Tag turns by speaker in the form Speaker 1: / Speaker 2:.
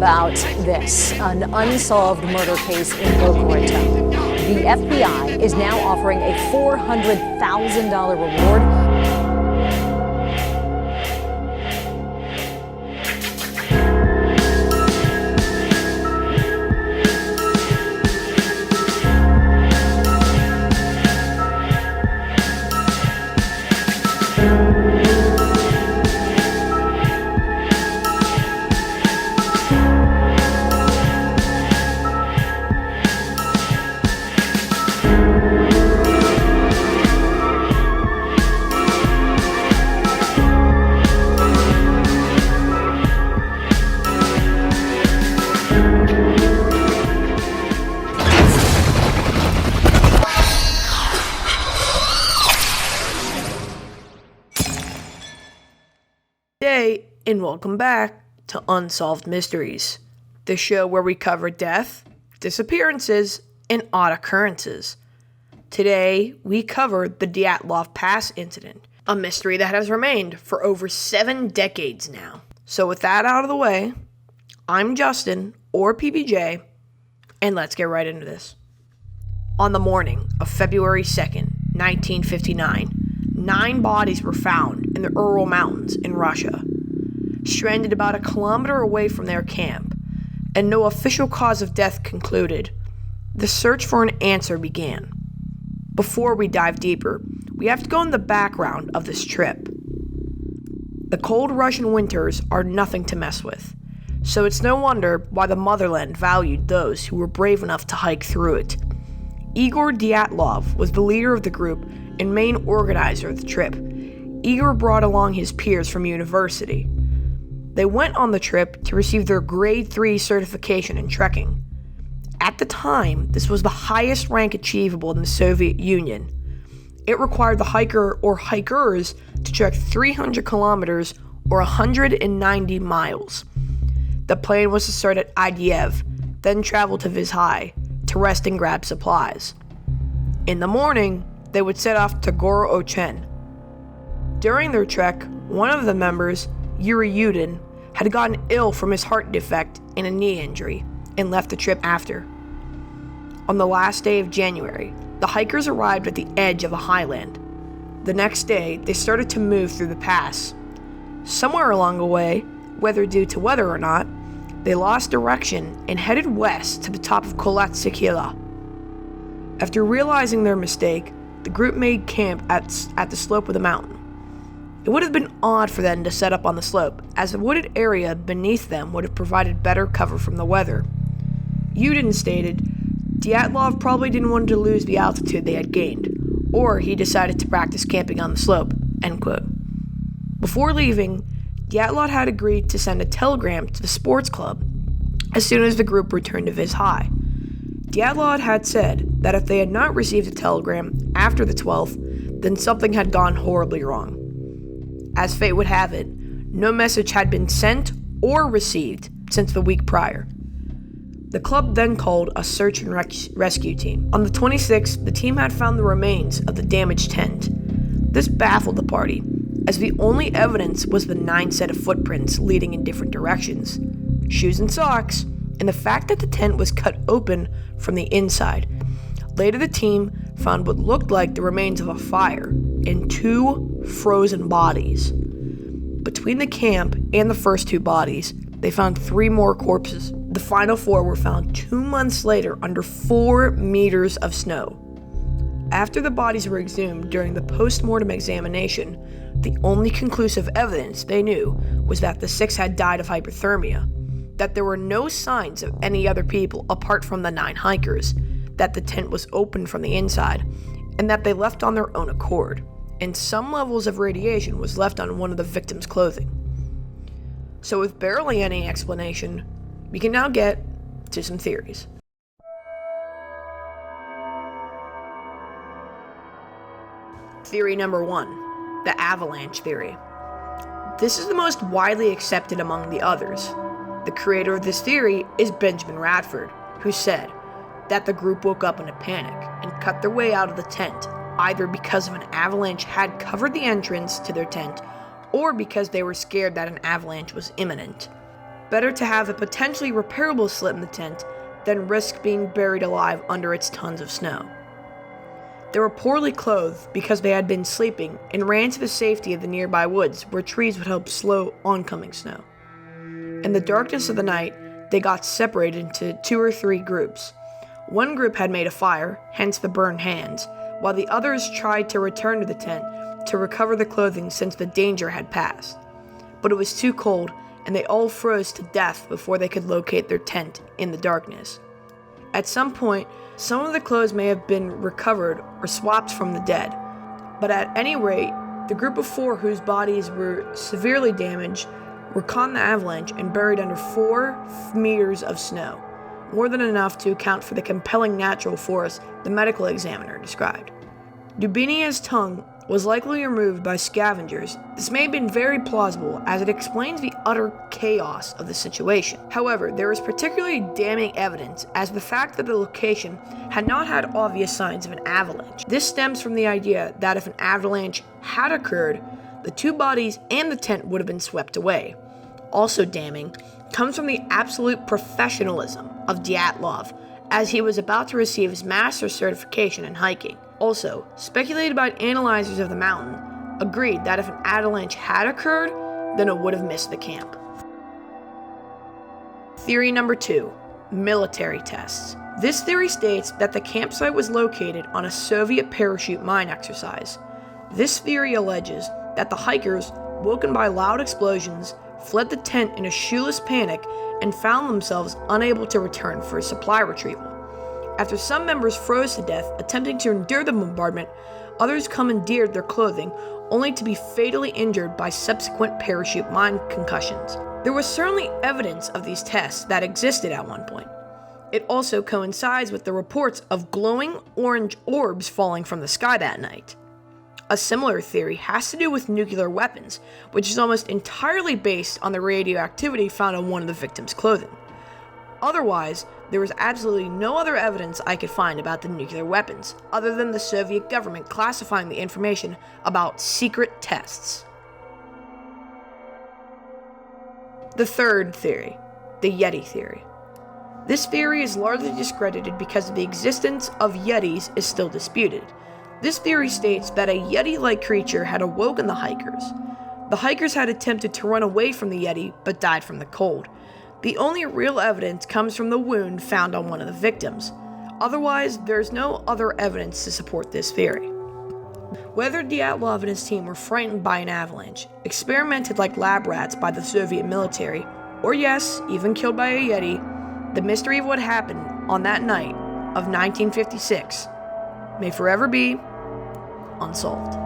Speaker 1: about this, an unsolved murder case in Boca Raton. The FBI is now offering a $400,000 reward.
Speaker 2: Hey, and welcome back to Unsolved Mysteries, the show where we cover death, disappearances, and odd occurrences. Today, we cover the Dyatlov Pass incident, a mystery that has remained for over 7 decades now. So with that out of the way, I'm Justin, or PBJ, and let's get right into this. On the morning of February 2nd, 1959, 9 bodies were found in the Ural Mountains in Russia, stranded about a kilometer away from their camp, and no official cause of death concluded. The search for an answer began. Before we dive deeper, we have to go in the background of this trip. The cold Russian winters are nothing to mess with, so it's no wonder why the motherland valued those who were brave enough to hike through it. Igor Dyatlov was the leader of the group and main organizer of the trip. Igor brought along his peers from university. They went on the trip to receive their grade 3 certification in trekking. At the time, this was the highest rank achievable in the Soviet Union. It required the hiker or hikers to trek 300 kilometers or 190 miles. The plane was to start at Dyatlov, then travel to Vizhai to rest and grab supplies. In the morning, they would set off to Goro-Ochen. During their trek, one of the members, Ural, had gotten ill from his heart defect and a knee injury and left the trip after. On the last day of January, the hikers arrived at the edge of a highland. The next day, they started to move through the pass. Somewhere along the way, whether due to weather or not, they lost direction and headed west to the top of Kolatsikila. After realizing their mistake, the group made camp at the slope of the mountain. It would have been odd for them to set up on the slope, as the wooded area beneath them would have provided better cover from the weather. Udin stated, Dyatlov probably didn't want to lose the altitude they had gained, or he decided to practice camping on the slope, end quote. Before leaving, Dyatlov had agreed to send a telegram to the sports club as soon as the group returned to Vizhai. Dyatlov had said that if they had not received a telegram after the 12th, then something had gone horribly wrong. As fate would have it, no message had been sent or received since the week prior. The club then called a search and rescue team. On the 26th, the team had found the remains of the damaged tent. This baffled the party, as the only evidence was the 9 set of footprints leading in different directions, shoes and socks, and the fact that the tent was cut open from the inside. Later, the team found what looked like the remains of a fire and 2 frozen bodies. Between the camp and the first 2 bodies, they found 3 more corpses. The final 4 were found 2 months later under 4 meters of snow. After the bodies were exhumed during the post-mortem examination, the only conclusive evidence they knew was that the 6 had died of hypothermia, that there were no signs of any other people apart from the 9 hikers, that the tent was open from the inside, and that they left on their own accord, and some levels of radiation was left on one of the victims' clothing. So with barely any explanation, we can now get to some theories. Theory number 1, the avalanche theory. This is the most widely accepted among the others. The creator of this theory is Benjamin Radford, who said that the group woke up in a panic and cut their way out of the tent, either because of an avalanche had covered the entrance to their tent, or because they were scared that an avalanche was imminent. Better to have a potentially repairable slit in the tent than risk being buried alive under its tons of snow. They were poorly clothed because they had been sleeping and ran to the safety of the nearby woods where trees would help slow oncoming snow. In the darkness of the night, they got separated into 2 or 3 groups. One group had made a fire, hence the burned hands, while the others tried to return to the tent to recover the clothing since the danger had passed. But it was too cold, and they all froze to death before they could locate their tent in the darkness. At some point, some of the clothes may have been recovered or swapped from the dead, but at any rate, the group of 4 whose bodies were severely damaged were caught in the avalanche and buried under 4 meters of snow, more than enough to account for the compelling natural forest the medical examiner described. Dubinia's tongue was likely removed by scavengers. This may have been very plausible as it explains the utter chaos of the situation. However, there is particularly damning evidence as the fact that the location had not had obvious signs of an avalanche. This stems from the idea that if an avalanche had occurred, the 2 bodies and the tent would have been swept away. Also damning comes from the absolute professionalism of Dyatlov as he was about to receive his master's certification in hiking. Also, speculated by analyzers of the mountain agreed that if an avalanche had occurred, then it would have missed the camp. Theory number 2, military tests. This theory states that the campsite was located on a Soviet parachute mine exercise. This theory alleges that the hikers, woken by loud explosions, fled the tent in a shoeless panic and found themselves unable to return for a supply retrieval. After some members froze to death attempting to endure the bombardment, others commandeered their clothing only to be fatally injured by subsequent parachute mine concussions. There was certainly evidence of these tests that existed at one point. It also coincides with the reports of glowing orange orbs falling from the sky that night. A similar theory has to do with nuclear weapons, which is almost entirely based on the radioactivity found on one of the victims' clothing. Otherwise, there was absolutely no other evidence I could find about the nuclear weapons, other than the Soviet government classifying the information about secret tests. The third theory, the Yeti theory. This theory is largely discredited because the existence of Yetis is still disputed. This theory states that a Yeti-like creature had awoken the hikers. The hikers had attempted to run away from the Yeti, but died from the cold. The only real evidence comes from the wound found on one of the victims. Otherwise, there's no other evidence to support this theory. Whether Dyatlov and his team were frightened by an avalanche, experimented like lab rats by the Soviet military, or yes, even killed by a Yeti, the mystery of what happened on that night of 1956 may forever be unsolved.